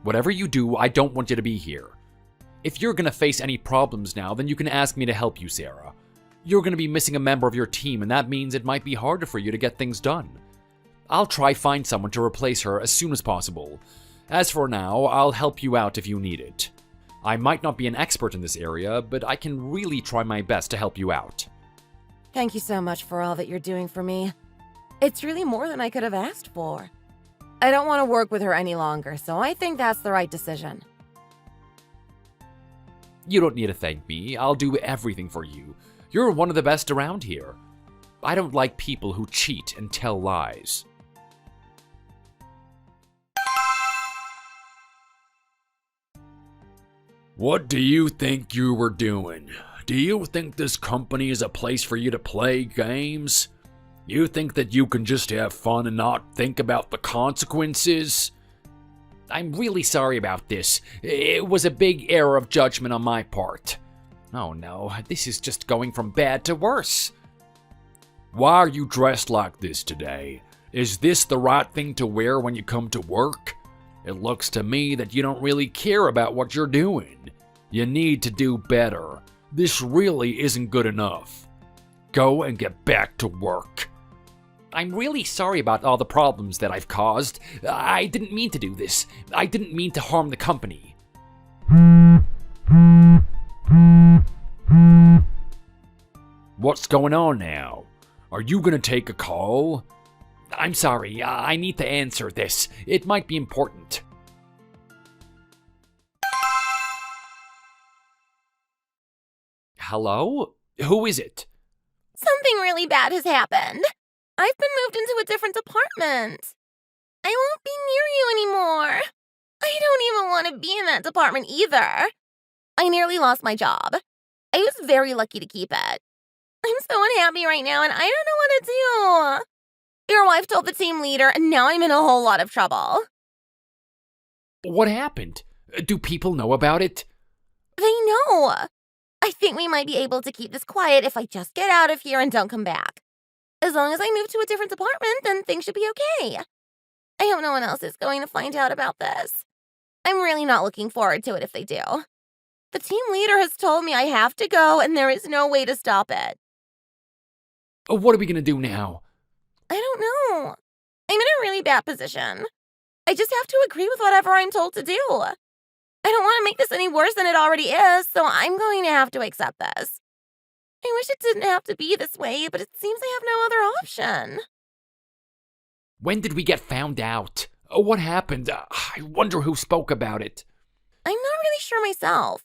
S2: Whatever you do, I don't want you to be here. If you're gonna face any problems now, then you can ask me to help you, Sarah. You're gonna be missing a member of your team, and that means it might be harder for you to get things done. I'll try find someone to replace her as soon as possible. As for now, I'll help you out if you need it. I might not be an expert in this area, but I can really try my best to help you out.
S4: Thank you so much for all that you're doing for me. It's really more than I could have asked for. I don't want to work with her any longer, so I think that's the right decision.
S2: You don't need to thank me. I'll do everything for you. You're one of the best around here. I don't like people who cheat and tell lies. What do you think you were doing? Do you think this company is a place for you to play games? You think that you can just have fun and not think about the consequences? I'm really sorry about this. It was a big error of judgment on my part. Oh no, this is just going from bad to worse. Why are you dressed like this today? Is this the right thing to wear when you come to work? It looks to me that you don't really care about what you're doing. You need to do better. This really isn't good enough. Go and get back to work. I'm really sorry about all the problems that I've caused. I didn't mean to do this. I didn't mean to harm the company. What's going on now? Are you gonna take a call? I'm sorry, I need to answer this. It might be important. Hello? Who is it?
S3: Something really bad has happened. I've been moved into a different department. I won't be near you anymore. I don't even want to be in that department either. I nearly lost my job. I was very lucky to keep it. I'm so unhappy right now and I don't know what to do. Your wife told the team leader and now I'm in a whole lot of trouble.
S2: What happened? Do people know about it?
S3: They know. I think we might be able to keep this quiet if I just get out of here and don't come back. As long as I move to a different department, then things should be okay. I hope no one else is going to find out about this. I'm really not looking forward to it if they do. The team leader has told me I have to go and there is no way to stop it.
S2: What are we gonna do now?
S3: I don't know. I'm in a really bad position. I just have to agree with whatever I'm told to do. I don't want to make this any worse than it already is, so I'm going to have to accept this. I wish it didn't have to be this way, but it seems I have no other option.
S2: When did we get found out? What happened? I wonder who spoke about it.
S3: I'm not really sure myself.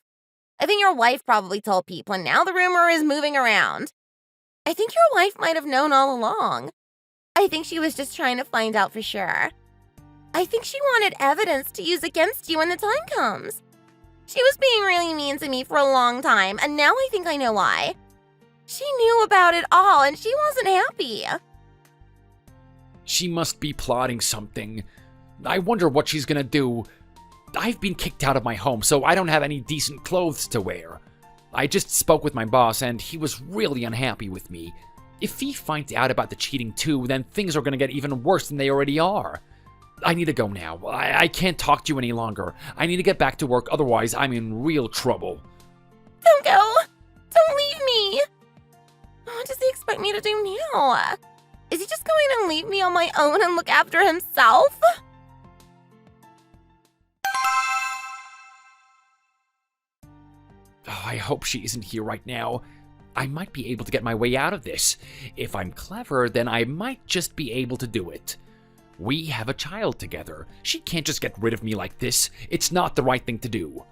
S3: I think your wife probably told people, and now the rumor is moving around. I think your wife might have known all along. I think she was just trying to find out for sure. I think she wanted evidence to use against you when the time comes. She was being really mean to me for a long time, and now I think I know why. She knew about it all, and she wasn't happy.
S2: She must be plotting something. I wonder what she's gonna do. I've been kicked out of my home, so I don't have any decent clothes to wear. I just spoke with my boss, and he was really unhappy with me. If he finds out about the cheating too, then things are gonna get even worse than they already are. I need to go now. I can't talk to you any longer. I need to get back to work, otherwise I'm in real trouble.
S3: Don't go! Don't leave me! What does he expect me to do now? Is he just going to leave me on my own and look after himself?
S2: Oh, I hope she isn't here right now. I might be able to get my way out of this. If I'm clever, then I might just be able to do it. We have a child together. She can't just get rid of me like this. It's not the right thing to do.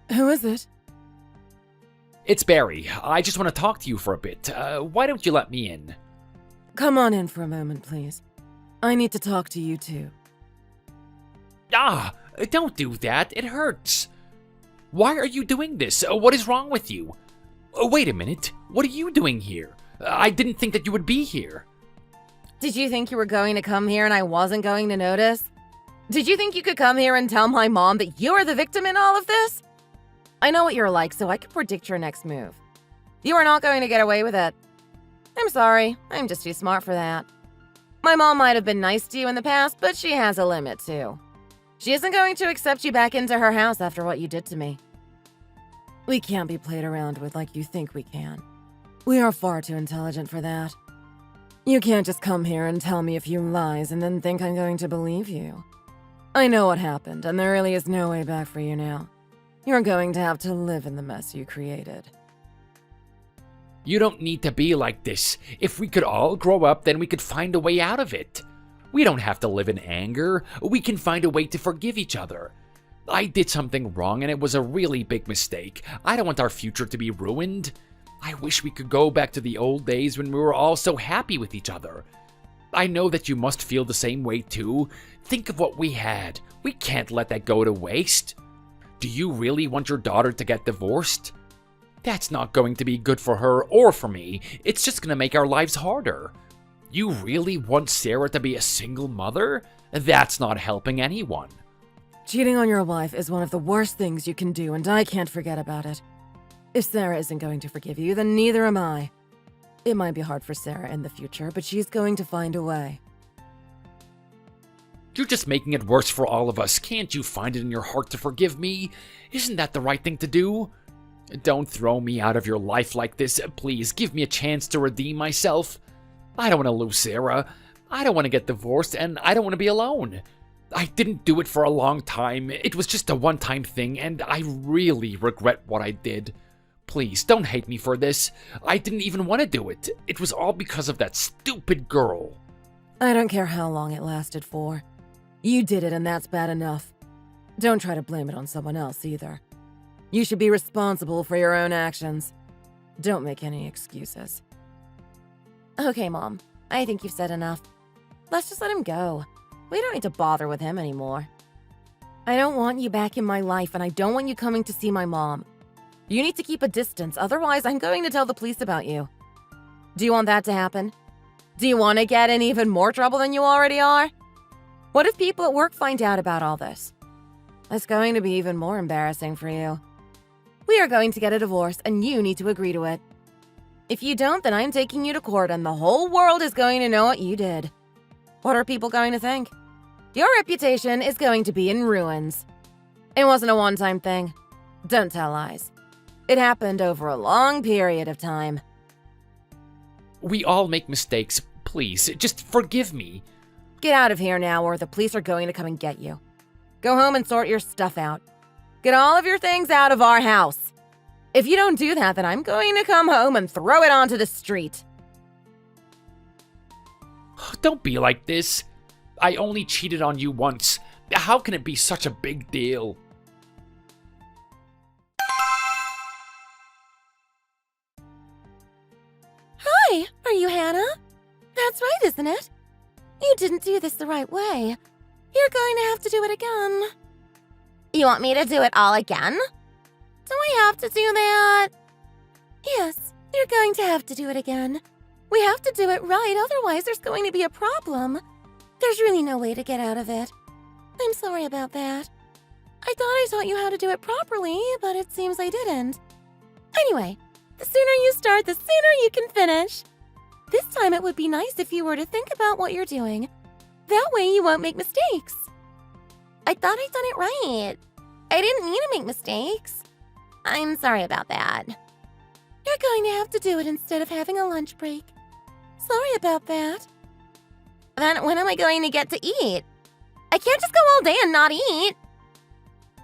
S1: Who is it?
S2: It's Barry. I just want to talk to you for a bit. Why don't you let me in?
S1: Come on in for a moment, please. I need to talk to you too.
S2: Ah, don't do that. It hurts. Why are you doing this? What is wrong with you? Wait a minute. What are you doing here? I didn't think that you would be here.
S4: Did you think you were going to come here and I wasn't going to notice? Did you think you could come here and tell my mom that you are the victim in all of this? I know what you're like, so I can predict your next move. You are not going to get away with it. I'm sorry, I'm just too smart for that. My mom might have been nice to you in the past, but she has a limit too. She isn't going to accept you back into her house after what you did to me. We can't be played around with like you think we can. We are far too intelligent for that. You can't just come here and tell me a few lies and then think I'm going to believe you. I know what happened, and there really is no way back for you now. You're going to have to live in the mess you created.
S2: You don't need to be like this. If we could all grow up, then we could find a way out of it. We don't have to live in anger. We can find a way to forgive each other. I did something wrong and it was a really big mistake. I don't want our future to be ruined. I wish we could go back to the old days when we were all so happy with each other. I know that you must feel the same way too. Think of what we had. We can't let that go to waste. Do you really want your daughter to get divorced? That's not going to be good for her or for me. It's just going to make our lives harder. You really want Sarah to be a single mother? That's not helping anyone.
S1: Cheating on your wife is one of the worst things you can do, and I can't forget about it. If Sarah isn't going to forgive you, then neither am I. It might be hard for Sarah in the future, but she's going to find a way.
S2: You're just making it worse for all of us. Can't you find it in your heart to forgive me? Isn't that the right thing to do? Don't throw me out of your life like this. Please, give me a chance to redeem myself. I don't want to lose Sarah. I don't want to get divorced, and I don't want to be alone. I didn't do it for a long time. It was just a one-time thing, and I really regret what I did. Please, don't hate me for this. I didn't even want to do it. It was all because of that stupid girl.
S1: I don't care how long it lasted for. You did it, and that's bad enough.
S4: Don't try to blame it on someone else either. You should be responsible for your own actions. Don't make any excuses.
S3: Okay, Mom. I think you've said enough. Let's just let him go. We don't need to bother with him anymore.
S4: I don't want you back in my life, and I don't want you coming to see my mom. You need to keep a distance, otherwise I'm going to tell the police about you. Do you want that to happen? Do you want to get in even more trouble than you already are? What if people at work find out about all this? It's going to be even more embarrassing for you. We are going to get a divorce, and you need to agree to it. If you don't, then I'm taking you to court, and the whole world is going to know what you did. What are people going to think? Your reputation is going to be in ruins. It wasn't a one-time thing. Don't tell lies. It happened over a long period of time.
S2: We all make mistakes. Please, just forgive me.
S4: Get out of here now, or the police are going to come and get you. Go home and sort your stuff out. Get all of your things out of our house. If you don't do that, then I'm going to come home and throw it onto the street.
S2: Don't be like this. I only cheated on you once. How can it be such a big deal?
S3: Hi, are you Hannah? That's right, isn't it? You didn't do this the right way. You're going to have to do it again. You want me to do it all again? Do I have to do that? Yes, you're going to have to do it again. We have to do it right, otherwise there's going to be a problem. There's really no way to get out of it. I'm sorry about that. I thought I taught you how to do it properly, but it seems I didn't. Anyway, the sooner you start, the sooner you can finish. This time it would be nice if you were to think about what you're doing. That way you won't make mistakes. I thought I'd done it right. I didn't mean to make mistakes. I'm sorry about that. You're going to have to do it instead of having a lunch break. Sorry about that. Then when am I going to get to eat? I can't just go all day and not eat.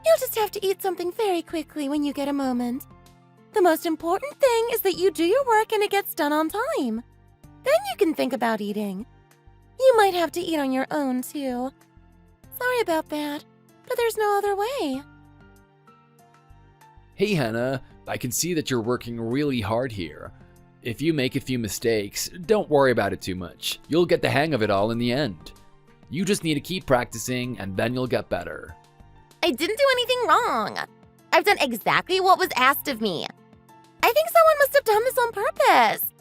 S3: You'll just have to eat something very quickly when you get a moment. The most important thing is that you do your work and it gets done on time. Then you can think about eating. You might have to eat on your own, too. Sorry about that, but there's no other way.
S2: Hey, Hannah. I can see that you're working really hard here. If you make a few mistakes, don't worry about it too much. You'll get the hang of it all in the end. You just need to keep practicing, and then you'll get better.
S3: I didn't do anything wrong. I've done exactly what was asked of me. I think someone must have done this on purpose.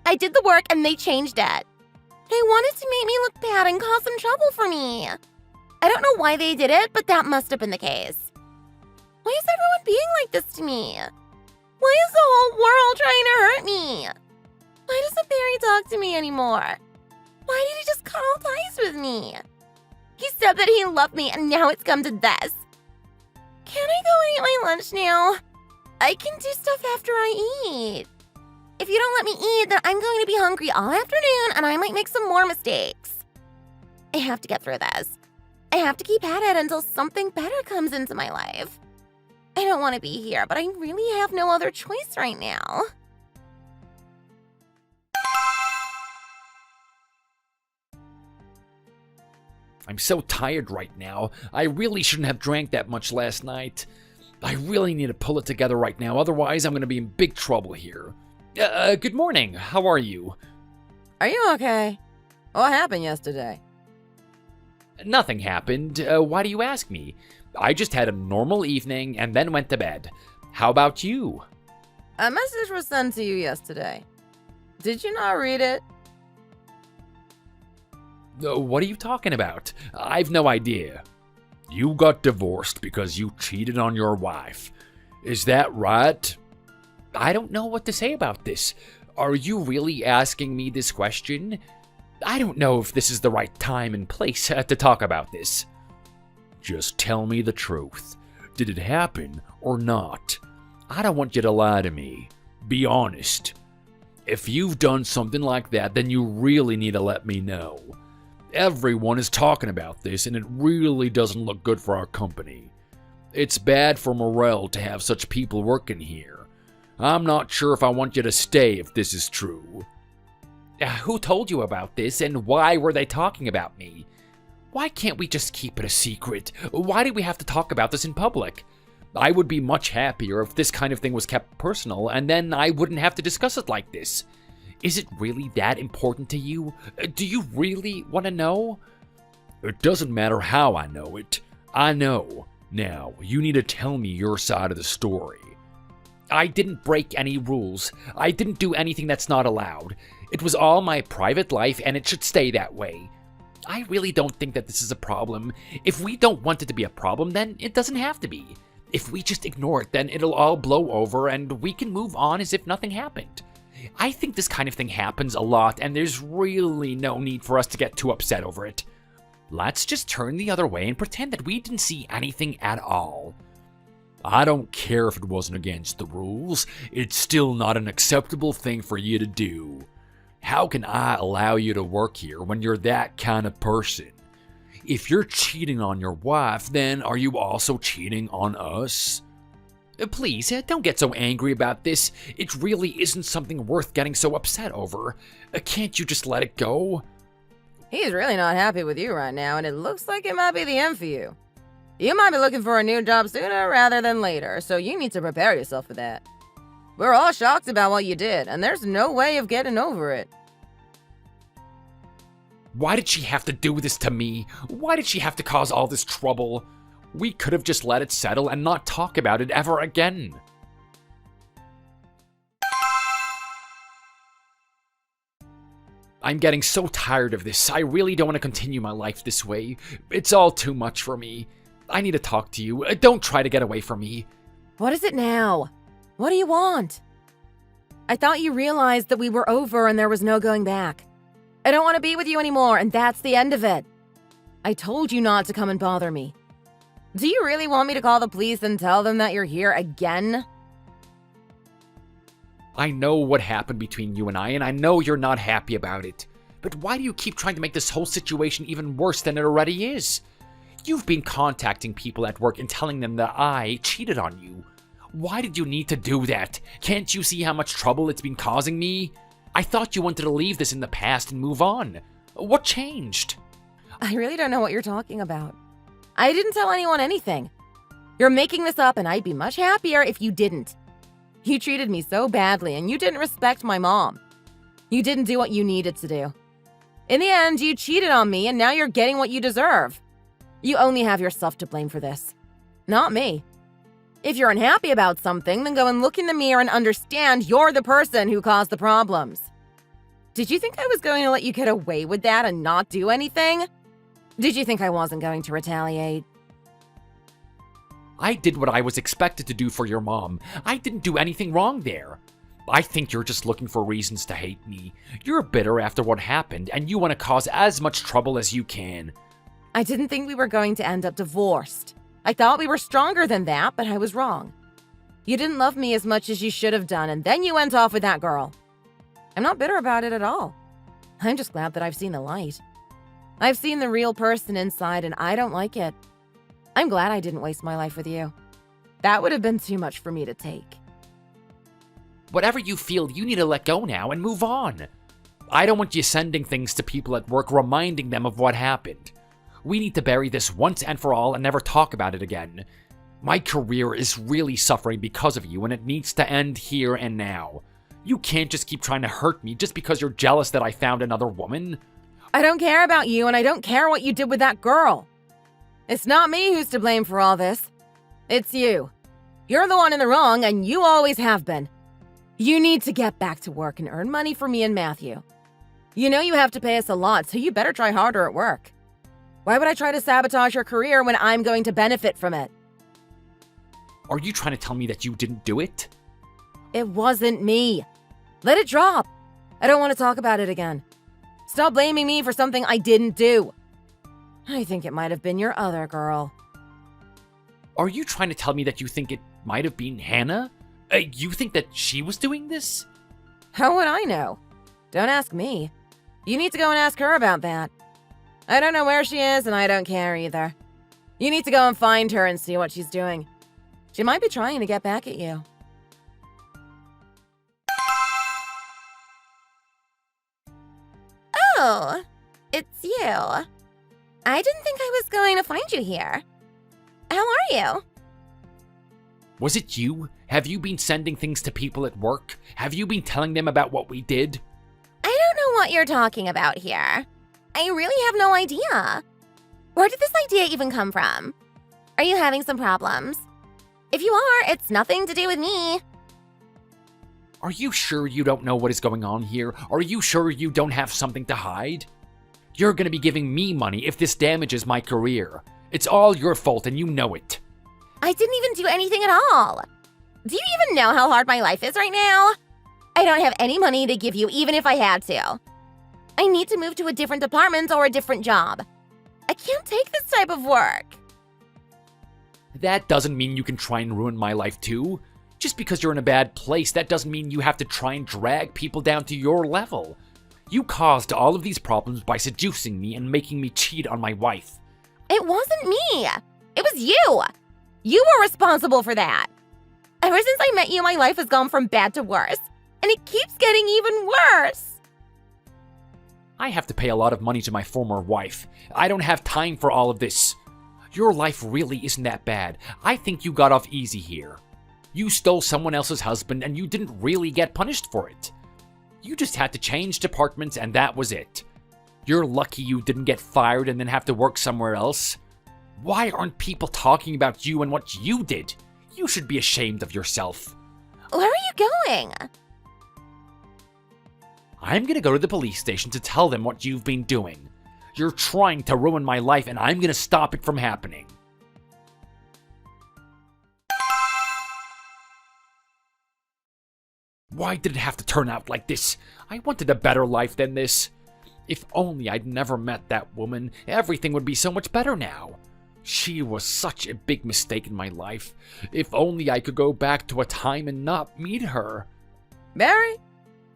S3: I did the work and they changed it. They wanted to make me look bad and cause some trouble for me. I don't know why they did it, but that must have been the case. Why is everyone being like this to me? Why is the whole world trying to hurt me? Why doesn't Barry talk to me anymore? Why did he just cut all ties with me? He said that he loved me and now it's come to this. Can I go and eat my lunch now? I can do stuff after I eat. If you don't let me eat, then I'm going to be hungry all afternoon and I might make some more mistakes. I have to get through this. I have to keep at it until something better comes into my life. I don't want to be here, but I really have no other choice right now.
S2: I'm so tired right now. I really shouldn't have drank that much last night. I really need to pull it together right now, otherwise I'm going to be in big trouble here. Good morning. How are you?
S4: Are you okay? What happened yesterday?
S2: Nothing happened. Why do you ask me? I just had a normal evening and then went to bed. How about you?
S4: A message was sent to you yesterday. Did you not read it?
S2: What are you talking about? I've no idea. You got divorced because you cheated on your wife. Is that right? I don't know what to say about this. Are you really asking me this question? I don't know if this is the right time and place to talk about this. Just tell me the truth. Did it happen or not? I don't want you to lie to me. Be honest. If you've done something like that, then you really need to let me know. Everyone is talking about this, and it really doesn't look good for our company. It's bad for morale to have such people working here. I'm not sure if I want you to stay if this is true. Who told you about this, and why were they talking about me? Why can't we just keep it a secret? Why do we have to talk about this in public? I would be much happier if this kind of thing was kept personal, and then I wouldn't have to discuss it like this. Is it really that important to you? Do you really want to know? It doesn't matter how I know it. I know. Now, you need to tell me your side of the story. I didn't break any rules. I didn't do anything that's not allowed. It was all my private life, and it should stay that way. I really don't think that this is a problem. If we don't want it to be a problem, then it doesn't have to be. If we just ignore it, then it'll all blow over, and we can move on as if nothing happened. I think this kind of thing happens a lot, and there's really no need for us to get too upset over it. Let's just turn the other way and pretend that we didn't see anything at all. I don't care if it wasn't against the rules. It's still not an acceptable thing for you to do. How can I allow you to work here when you're that kind of person? If you're cheating on your wife, then are you also cheating on us? Please, don't get so angry about this. It really isn't something worth getting so upset over. Can't you just let it go?
S4: He's really not happy with you right now, and it looks like it might be the end for you. You might be looking for a new job sooner rather than later, so you need to prepare yourself for that. We're all shocked about what you did, and there's no way of getting over it.
S2: Why did she have to do this to me? Why did she have to cause all this trouble? We could have just let it settle and not talk about it ever again. I'm getting so tired of this. I really don't want to continue my life this way. It's all too much for me. I need to talk to you. Don't try to get away from me.
S4: What is it now? What do you want? I thought you realized that we were over and there was no going back. I don't want to be with you anymore, and that's the end of it. I told you not to come and bother me. Do you really want me to call the police and tell them that you're here again?
S2: I know what happened between you and I know you're not happy about it. But why do you keep trying to make this whole situation even worse than it already is? You've been contacting people at work and telling them that I cheated on you. Why did you need to do that? Can't you see how much trouble it's been causing me? I thought you wanted to leave this in the past and move on. What changed?
S4: I really don't know what you're talking about. I didn't tell anyone anything. You're making this up, and I'd be much happier if you didn't. You treated me so badly, and you didn't respect my mom. You didn't do what you needed to do. In the end, you cheated on me, and now you're getting what you deserve. You only have yourself to blame for this, not me. If you're unhappy about something, then go and look in the mirror and understand you're the person who caused the problems. Did you think I was going to let you get away with that and not do anything? Did you think I wasn't going to retaliate?
S2: I did what I was expected to do for your mom. I didn't do anything wrong there. I think you're just looking for reasons to hate me. You're bitter after what happened, and you want to cause as much trouble as you can.
S4: I didn't think we were going to end up divorced. I thought we were stronger than that, but I was wrong. You didn't love me as much as you should have done, and then you went off with that girl. I'm not bitter about it at all. I'm just glad that I've seen the light. I've seen the real person inside, and I don't like it. I'm glad I didn't waste my life with you. That would have been too much for me to take.
S2: Whatever you feel, you need to let go now and move on. I don't want you sending things to people at work reminding them of what happened. We need to bury this once and for all and never talk about it again. My career is really suffering because of you, and it needs to end here and now. You can't just keep trying to hurt me just because you're jealous that I found another woman.
S4: I don't care about you, and I don't care what you did with that girl. It's not me who's to blame for all this. It's you. You're the one in the wrong, and you always have been. You need to get back to work and earn money for me and Matthew. You know you have to pay us a lot, so you better try harder at work. Why would I try to sabotage your career when I'm going to benefit from it?
S2: Are you trying to tell me that you didn't do it?
S4: It wasn't me. Let it drop. I don't want to talk about it again. Stop blaming me for something I didn't do. I think it might have been your other girl.
S2: Are you trying to tell me that you think it might have been Hannah? You think that she was doing this?
S4: How would I know? Don't ask me. You need to go and ask her about that. I don't know where she is, and I don't care either. You need to go and find her and see what she's doing. She might be trying to get back at you.
S3: Oh, it's you. I didn't think I was going to find you here. How are you?
S2: Was it you? Have you been sending things to people at work? Have you been telling them about what we did?
S3: I don't know what you're talking about here. I really have no idea. Where did this idea even come from? Are you having some problems? If you are, it's nothing to do with me.
S2: Are you sure you don't know what is going on here? Are you sure you don't have something to hide? You're gonna be giving me money if this damages my career. It's all your fault and you know it.
S3: I didn't even do anything at all. Do you even know how hard my life is right now? I don't have any money to give you even if I had to. I need to move to a different department or a different job. I can't take this type of work.
S2: That doesn't mean you can try and ruin my life too. Just because you're in a bad place, that doesn't mean you have to try and drag people down to your level. You caused all of these problems by seducing me and making me cheat on my wife.
S3: It wasn't me. It was you. You were responsible for that. Ever since I met you, my life has gone from bad to worse. And it keeps getting even worse.
S2: I have to pay a lot of money to my former wife. I don't have time for all of this. Your life really isn't that bad. I think you got off easy here. You stole someone else's husband and you didn't really get punished for it. You just had to change departments and that was it. You're lucky you didn't get fired and then have to work somewhere else. Why aren't people talking about you and what you did? You should be ashamed of yourself.
S3: Where are you going?
S2: I'm gonna go to the police station to tell them what you've been doing. You're trying to ruin my life and I'm gonna stop it from happening. Why did it have to turn out like this? I wanted a better life than this. If only I'd never met that woman, everything would be so much better now. She was such a big mistake in my life. If only I could go back to a time and not meet her.
S4: Barry,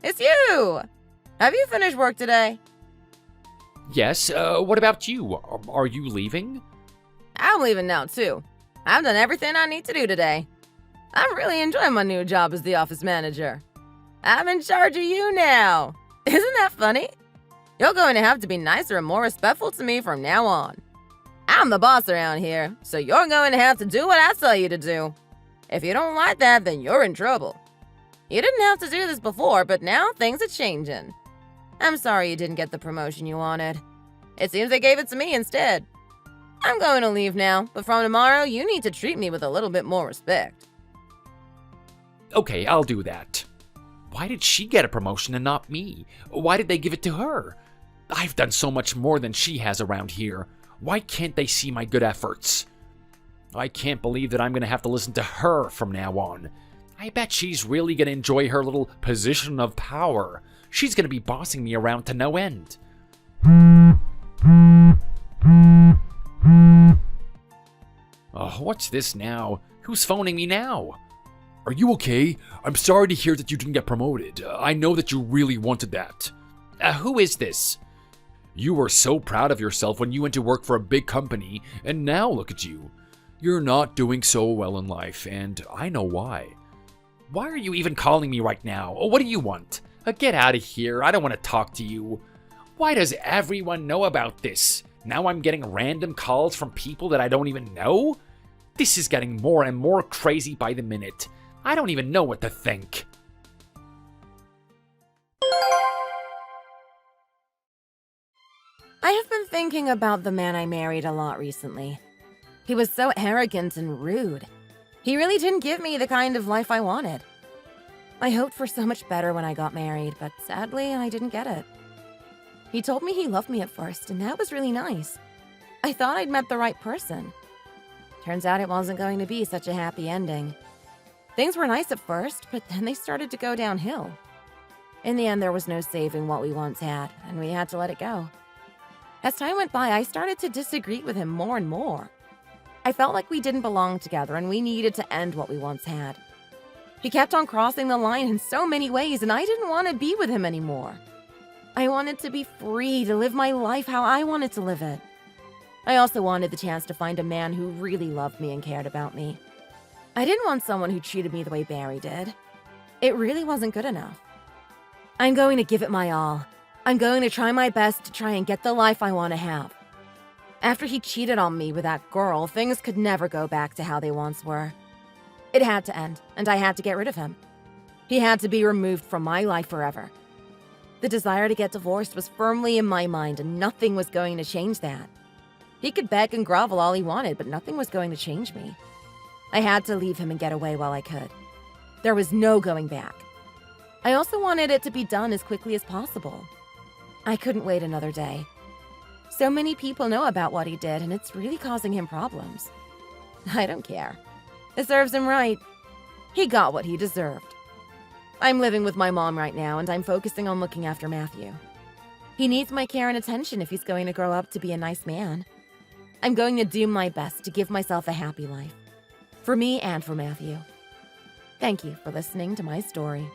S4: it's you! Have you finished work today?
S2: Yes, what about you? Are you leaving?
S4: I'm leaving now, too. I've done everything I need to do today. I'm really enjoying my new job as the office manager. I'm in charge of you now. Isn't that funny? You're going to have to be nicer and more respectful to me from now on. I'm the boss around here, so you're going to have to do what I tell you to do. If you don't like that, then you're in trouble. You didn't have to do this before, but now things are changing. I'm sorry you didn't get the promotion you wanted. It seems they gave it to me instead. I'm going to leave now, but from tomorrow, you need to treat me with a little bit more respect.
S2: Okay, I'll do that. Why did she get a promotion and not me? Why did they give it to her? I've done so much more than she has around here. Why can't they see my good efforts? I can't believe that I'm going to have to listen to her from now on. I bet she's really going to enjoy her little position of power. She's going to be bossing me around to no end. Oh, what's this now? Who's phoning me now? Are you okay? I'm sorry to hear that you didn't get promoted. I know that you really wanted that. Who is this? You were so proud of yourself when you went to work for a big company, and now look at you. You're not doing so well in life, and I know why. Why are you even calling me right now? What do you want? Get out of here. I don't want to talk to you. Why does everyone know about this? Now I'm getting random calls from people that I don't even know? This is getting more and more crazy by the minute. I don't even know what to think.
S1: I have been thinking about the man I married a lot recently. He was so arrogant and rude. He really didn't give me the kind of life I wanted. I hoped for so much better when I got married, but sadly, I didn't get it. He told me he loved me at first, and that was really nice. I thought I'd met the right person. Turns out it wasn't going to be such a happy ending. Things were nice at first, but then they started to go downhill. In the end, there was no saving what we once had, and we had to let it go. As time went by, I started to disagree with him more and more. I felt like we didn't belong together and we needed to end what we once had. He kept on crossing the line in so many ways, and I didn't want to be with him anymore. I wanted to be free to live my life how I wanted to live it. I also wanted the chance to find a man who really loved me and cared about me. I didn't want someone who treated me the way Barry did. It really wasn't good enough. I'm going to give it my all. I'm going to try my best to try and get the life I want to have.
S4: After he cheated on me with that girl, things could never go back to how they once were. It had to end, and I had to get rid of him. He had to be removed from my life forever. The desire to get divorced was firmly in my mind, and nothing was going to change that. He could beg and grovel all he wanted, but nothing was going to change me. I had to leave him and get away while I could. There was no going back. I also wanted it to be done as quickly as possible. I couldn't wait another day. So many people know about what he did, and it's really causing him problems. I don't care. It serves him right. He got what he deserved. I'm living with my mom right now, and I'm focusing on looking after Matthew. He needs my care and attention if he's going to grow up to be a nice man. I'm going to do my best to give myself a happy life. For me and for Matthew. Thank you for listening to my story.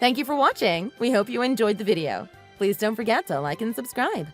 S4: Thank you for watching. We hope you enjoyed the video. Please don't forget to like and subscribe.